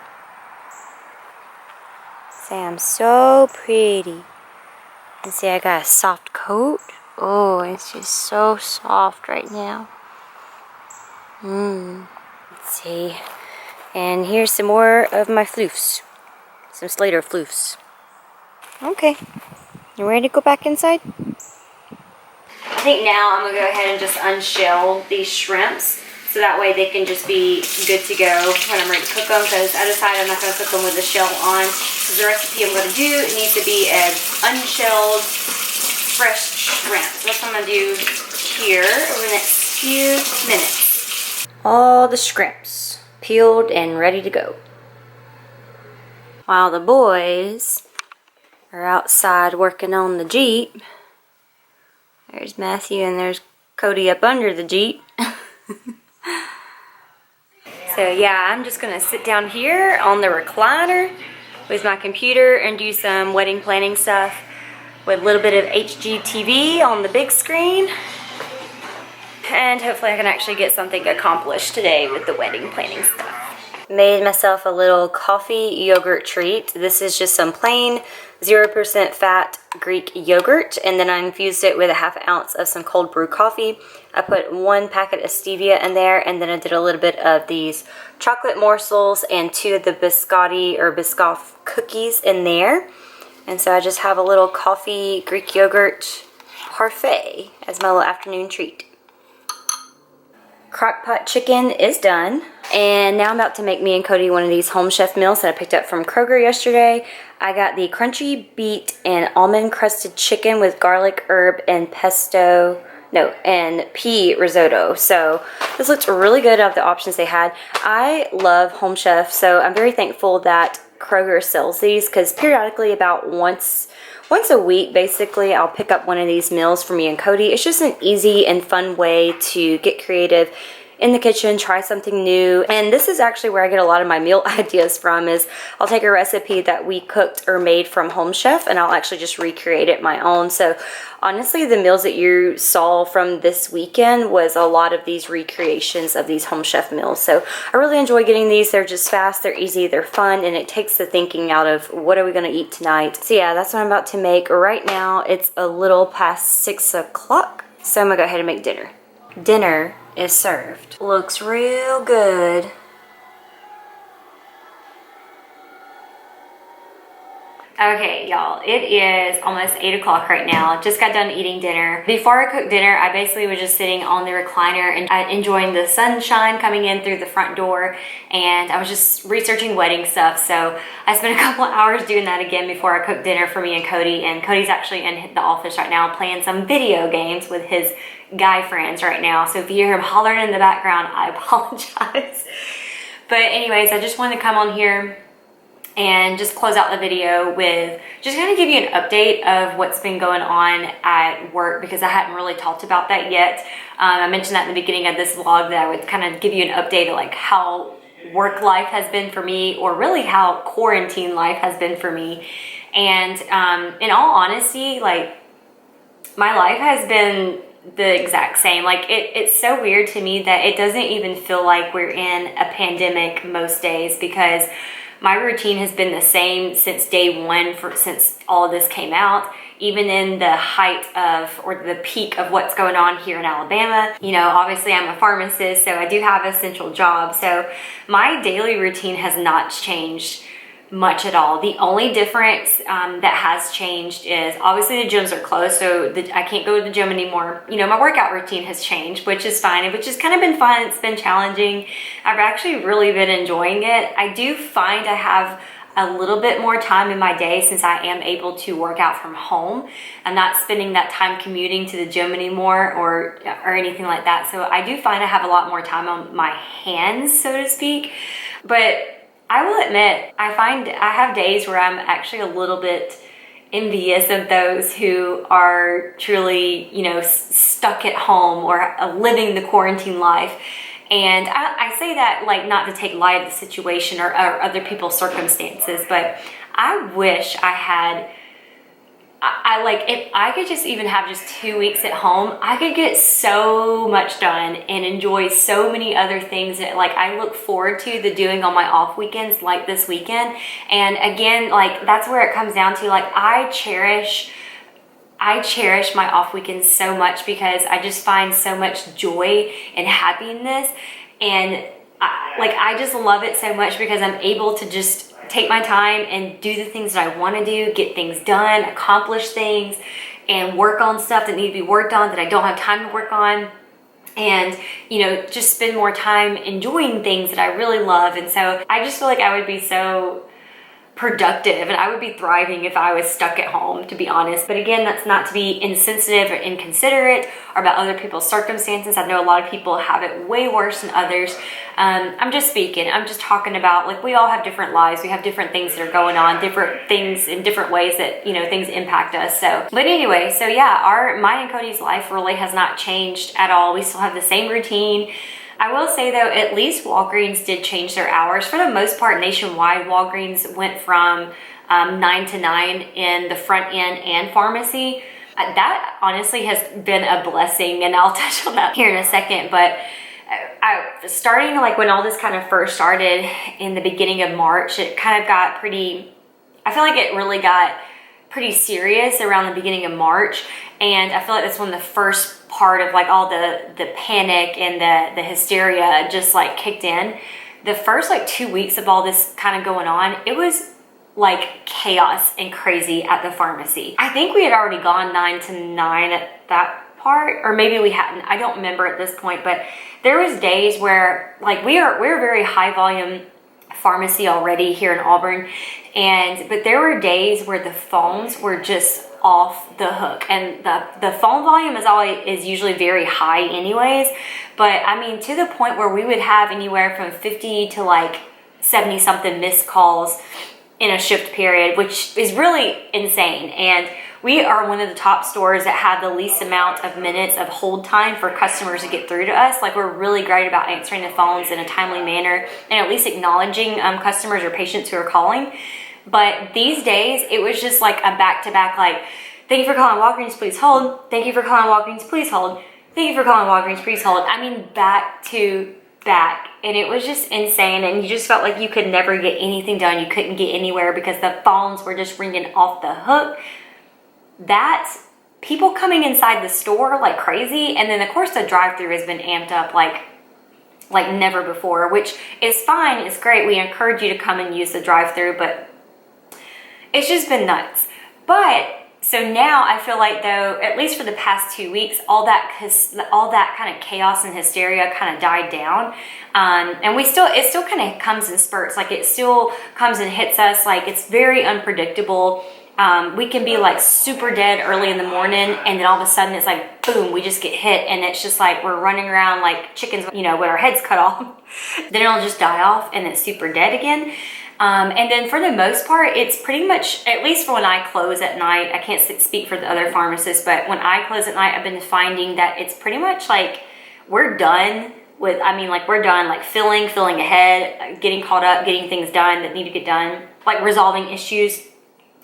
Say I'm so pretty. And see, I got a soft coat. Oh, it's just so soft right now. Let's see. And here's some more of my floofs. Some Slater floofs. Okay. You ready to go back inside? I think now I'm going to go ahead and just unshell these shrimps. So that way they can just be good to go when I'm ready to cook them. Because I decided I'm not going to cook them with the shell on. Because the recipe I'm going to do, it needs to be an unshelled, fresh shrimp. So that's what I'm going to do here over the next few minutes. All the shrimps peeled and ready to go. While the boys are outside working on the Jeep. There's Matthew and there's Cody up under the Jeep. So yeah, I'm just gonna sit down here on the recliner with my computer and do some wedding planning stuff with a little bit of HGTV on the big screen. And hopefully I can actually get something accomplished today with the wedding planning stuff. Made myself a little coffee yogurt treat. This is just some plain 0% fat Greek yogurt, and then I infused it with a ½ ounce of some cold brew coffee. I put 1 packet of stevia in there, and then I did a little bit of these chocolate morsels and 2 of the biscotti or Biscoff cookies in there. And so I just have a little coffee Greek yogurt parfait as my little afternoon treat. Crock-pot chicken is done, and now I'm about to make me and Cody one of these home chef meals that I picked up from Kroger yesterday. I got the crunchy beet and almond crusted chicken with garlic, herb, and and pea risotto. So this looks really good of the options they had. I love Home Chef, so I'm very thankful that Kroger sells these, because periodically, about once a week, basically, I'll pick up one of these meals for me and Cody. It's just an easy and fun way to get creative in the kitchen, try something new. And this is actually where I get a lot of my meal ideas from, is I'll take a recipe that we cooked or made from Home Chef and I'll actually just recreate it my own. So honestly, the meals that you saw from this weekend was a lot of these recreations of these Home Chef meals. So I really enjoy getting these. They're just fast, they're easy, they're fun, and it takes the thinking out of what are we going to eat tonight. So yeah, that's what I'm about to make. Right now, it's a little past 6 o'clock. So I'm going to go ahead and make dinner. Dinner is served. Looks real good. Okay, y'all, it is almost 8 o'clock right now. Just got done eating dinner. Before I cooked dinner, I basically was just sitting on the recliner and enjoying the sunshine coming in through the front door, and I was just researching wedding stuff. So I spent a couple of hours doing that again before I cooked dinner for me and Cody, and Cody's actually in the office right now playing some video games with his guy friends right now. So if you hear him hollering in the background, I apologize. But anyways, I just wanted to come on here and just close out the video with just kind of give you an update of what's been going on at work, because I hadn't really talked about that yet. I mentioned that in the beginning of this vlog, that I would kind of give you an update of like how work life has been for me, or really how quarantine life has been for me. And in all honesty, like, my life has been the exact same. Like, it's so weird to me that it doesn't even feel like we're in a pandemic most days, because my routine has been the same since day one, since all of this came out, even in the height of, or the peak of what's going on here in Alabama. You know, obviously I'm a pharmacist, so I do have an essential job. So my daily routine has not changed much at all. The only difference that has changed is obviously the gyms are closed, so I can't go to the gym anymore. You know, my workout routine has changed, which is fine, which has kind of been fun. It's been challenging. I've actually really been enjoying it. I do find I have a little bit more time in my day since I am able to work out from home. I'm not spending that time commuting to the gym anymore or anything like that. So I do find I have a lot more time on my hands, so to speak. But I will admit, I find I have days where I'm actually a little bit envious of those who are truly, you know, stuck at home or living the quarantine life. And I say that like not to take light of the situation or other people's circumstances, but I wish I had, I like, if I could just even have just 2 weeks at home, I could get so much done and enjoy so many other things that like I look forward to the doing on my off weekends, like this weekend. And again, like that's where it comes down to, like I cherish my off weekends so much because I just find so much joy and happiness. And I just love it so much because I'm able to just take my time and do the things that I want to do, get things done, accomplish things, and work on stuff that need to be worked on that I don't have time to work on. And, you know, just spend more time enjoying things that I really love. And so I just feel like I would be so productive and I would be thriving if I was stuck at home, to be honest. But again, that's not to be insensitive or inconsiderate or about other people's circumstances. I know a lot of people have it way worse than others. I'm just talking about, like, we all have different lives. We have different things that are going on, different things in different ways that, you know, things impact us. So, but anyway, so yeah, mine and Cody's life really has not changed at all. We still have the same routine. I will say though, at least Walgreens did change their hours. For the most part, nationwide, Walgreens went from 9 to 9 in the front end and pharmacy. That honestly has been a blessing, and I'll touch on that here in a second. But starting like when all this kind of first started in the beginning of March, it kind of got pretty, I feel like it really got pretty serious around the beginning of March. And I feel like that's when the first part of like all the panic and the hysteria just like kicked in. The first like 2 weeks of all this kind of going on, it was like chaos and crazy at the pharmacy. I think we had already gone 9 to 9 at that part, or maybe we hadn't. I don't remember at this point, but there was days where like we're a very high volume pharmacy already here in Auburn, but there were days where the phones were just off the hook, and the phone volume is usually very high anyways, but I mean to the point where we would have anywhere from 50 to like 70 something missed calls in a shift period, which is really insane. And we are one of the top stores that have the least amount of minutes of hold time for customers to get through to us. Like, we're really great about answering the phones in a timely manner and at least acknowledging customers or patients who are calling. But these days, it was just like a back-to-back, like, thank you for calling Walgreens, please hold. Thank you for calling Walgreens, please hold. Thank you for calling Walgreens, please hold. I mean, back to back. And it was just insane. And you just felt like you could never get anything done. You couldn't get anywhere because the phones were just ringing off the hook. That's people coming inside the store like crazy. And then, of course, the drive-thru has been amped up like never before, which is fine. It's great. We encourage you to come and use the drive-thru, but it's just been nuts. But so now I feel like, though, at least for the past 2 weeks, all that kind of chaos and hysteria kind of died down. And it still kind of comes in spurts. Like, it still comes and hits us. Like, it's very unpredictable. We can be like super dead early in the morning, and then all of a sudden it's like, boom, we just get hit. And it's just like we're running around like chickens, you know, with our heads cut off. Then it'll just die off and it's super dead again. And then for the most part, it's pretty much, at least for when I close at night, I can't speak for the other pharmacists, but when I close at night, I've been finding that it's pretty much like we're done with, we're done like filling ahead, getting caught up, getting things done that need to get done, like resolving issues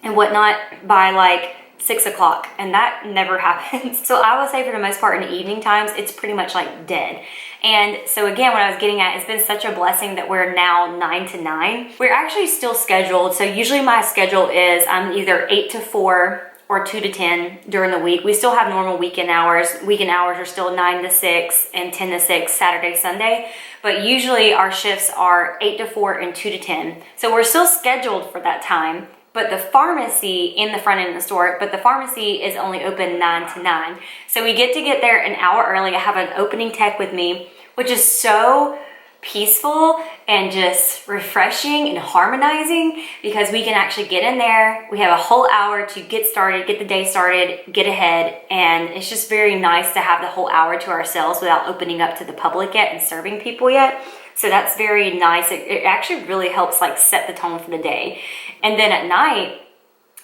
and whatnot by like 6 o'clock, and that never happens. So I would say for the most part in the evening times, it's pretty much like dead. And so again, what I was getting at, it's been such a blessing that we're now 9 to 9. We're actually still scheduled. So usually my schedule is I'm either 8 to 4 or 2 to 10 during the week. We still have normal weekend hours. Weekend hours are still 9 to 6 and 10 to 6 Saturday, Sunday. But usually our shifts are 8 to 4 and 2 to 10. So we're still scheduled for that time. But the pharmacy in the front end of the store, but the pharmacy is only open 9 to 9. So we get to get there an hour early. I have an opening tech with me, which is so peaceful and just refreshing and harmonizing because we can actually get in there. We have a whole hour to get started, get the day started, get ahead. And it's just very nice to have the whole hour to ourselves without opening up to the public yet and serving people yet. So that's very nice. It actually really helps like set the tone for the day. And then at night,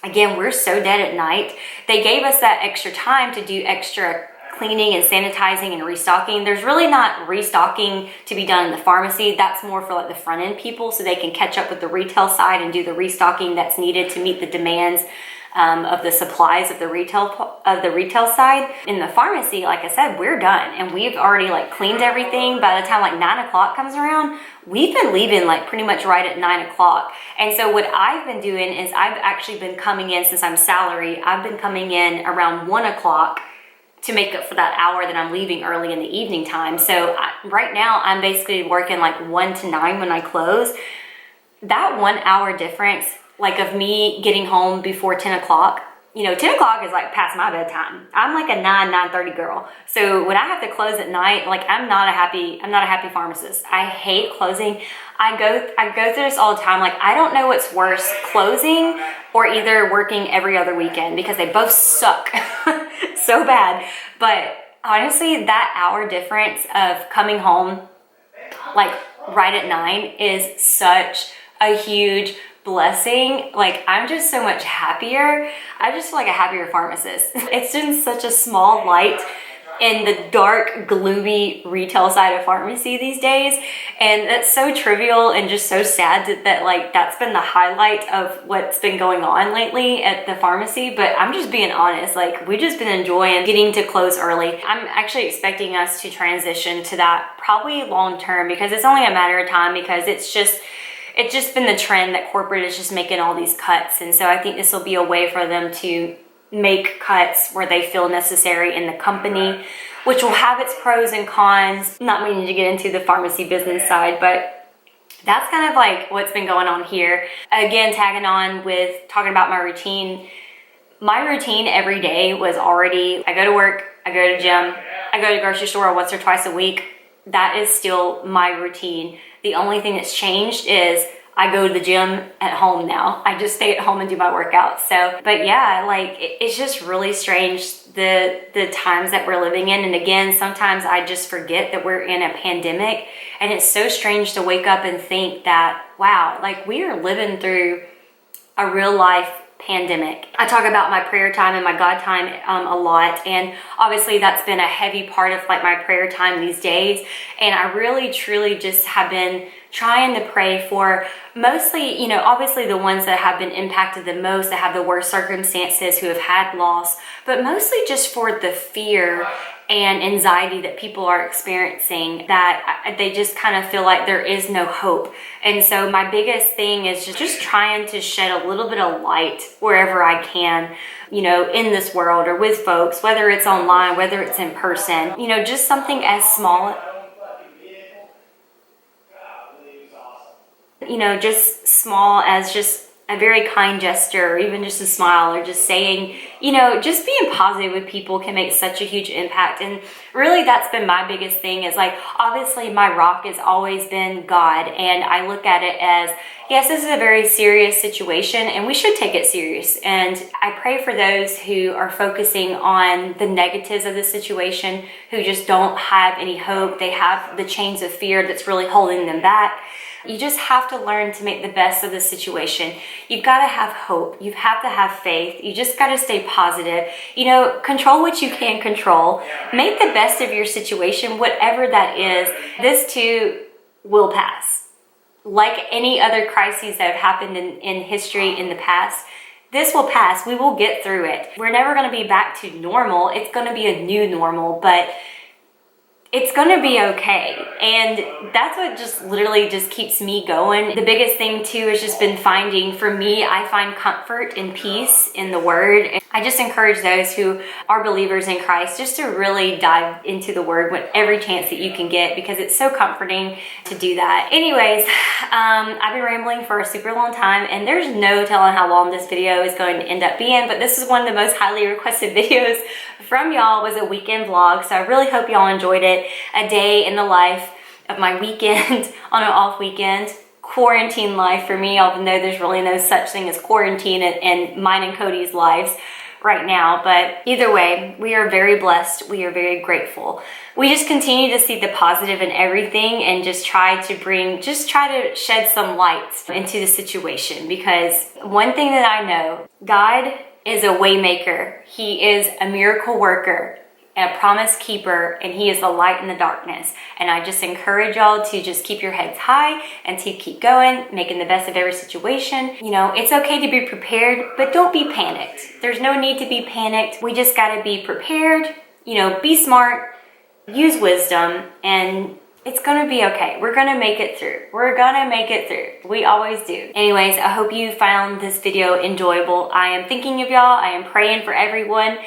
again, we're so dead at night. They gave us that extra time to do extra cleaning and sanitizing and restocking. There's really not restocking to be done in the pharmacy. That's more for like the front end people, so they can catch up with the retail side and do the restocking that's needed to meet the demands of the supplies of the retail side. In the pharmacy, like I said, we're done, and we've already like cleaned everything. By the time like 9 o'clock comes around, we've been leaving like pretty much right at 9 o'clock. And so what I've been doing is I've actually been coming in, since I'm salary, I've been coming in around 1 o'clock to make up for that hour that I'm leaving early in the evening time. So right now I'm basically working like 1 to 9 when I close. That 1 hour difference, like of me getting home before 10 o'clock, 10 o'clock is like past my bedtime. I'm like a 9:30 girl. So when I have to close at night, like I'm not a happy pharmacist. I hate closing. I go through this all the time. Like, I don't know what's worse, closing or either working every other weekend, because they both suck so bad. But honestly, that hour difference of coming home like right at 9 is such a huge blessing. Like, I'm just so much happier. I just feel like a happier pharmacist. It's just such a small light in the dark, gloomy retail side of pharmacy these days. And that's so trivial and just so sad that like that's been the highlight of what's been going on lately at the pharmacy. But I'm just being honest, like we've just been enjoying getting to close early. I'm actually expecting us to transition to that probably long term, because it's only a matter of time, because it's just been the trend that corporate is just making all these cuts. And so I think this will be a way for them to make cuts where they feel necessary in the company, which will have its pros and cons. Not meaning to get into the pharmacy business side, but that's kind of like what's been going on here. Again, tagging on with talking about my routine. My routine every day was already, I go to work, I go to gym, I go to the grocery store once or twice a week. That is still my routine. The only thing that's changed is I go to the gym at home now. I just stay at home and do my workouts. So, but yeah, like it's just really strange the times that we're living in. And again, sometimes I just forget that we're in a pandemic, and it's so strange to wake up and think that, wow, like we are living through a real life pandemic. I talk about my prayer time and my God time a lot, and obviously that's been a heavy part of like my prayer time these days. And I really truly just have been trying to pray for mostly, obviously the ones that have been impacted the most, that have the worst circumstances, who have had loss, but mostly just for the fear and anxiety that people are experiencing, that they just kind of feel like there is no hope. And so my biggest thing is just trying to shed a little bit of light wherever I can, in this world or with folks, whether it's online, whether it's in person, just something as small, just small as just a very kind gesture, or even just a smile, or just saying, just being positive with people can make such a huge impact. And really that's been my biggest thing, is like, obviously my rock has always been God. And I look at it as, yes, this is a very serious situation and we should take it serious. And I pray for those who are focusing on the negatives of the situation, who just don't have any hope. They have the chains of fear that's really holding them back. You just have to learn to make the best of the situation. You've got to have hope. You have to have faith. You just got to stay positive. Control what you can control. Make the best of your situation, whatever that is. This too will pass. Like any other crises that have happened in history in the past, this will pass. We will get through it. We're never going to be back to normal. It's going to be a new normal, but it's going to be okay. And that's what just literally just keeps me going. The biggest thing too has just been finding, for me, I find comfort and peace in the Word. And I just encourage those who are believers in Christ just to really dive into the Word with every chance that you can get, because it's so comforting to do that. Anyways, I've been rambling for a super long time, and there's no telling how long this video is going to end up being, but this is one of the most highly requested videos from y'all. Was a weekend vlog, so I really hope y'all enjoyed it. A day in the life of my weekend on an off weekend. Quarantine life for me, although there's really no such thing as quarantine in mine and Cody's lives. right now. But either way, we are very blessed. We are very grateful. We just continue to see the positive in everything and just try to shed some light into the situation, because one thing that I know, God is a way maker. He is a miracle worker, a promise keeper, and he is the light in the darkness. And I just encourage y'all to just keep your heads high and to keep going, making the best of every situation. You know, it's okay to be prepared, but don't be panicked. There's no need to be panicked. We just got to be prepared, you know, be smart, use wisdom, and it's gonna be okay. We're gonna make it through. We're gonna make it through. We always do. Anyways, I hope you found this video enjoyable. I am thinking of y'all. I am praying for everyone.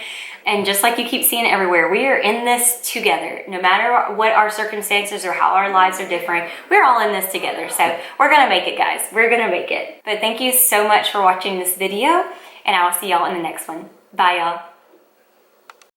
And just like you keep seeing everywhere, we are in this together. No matter what our circumstances or how our lives are different, we're all in this together. So we're gonna make it, guys. We're gonna make it. But thank you so much for watching this video, and I will see y'all in the next one. Bye, y'all.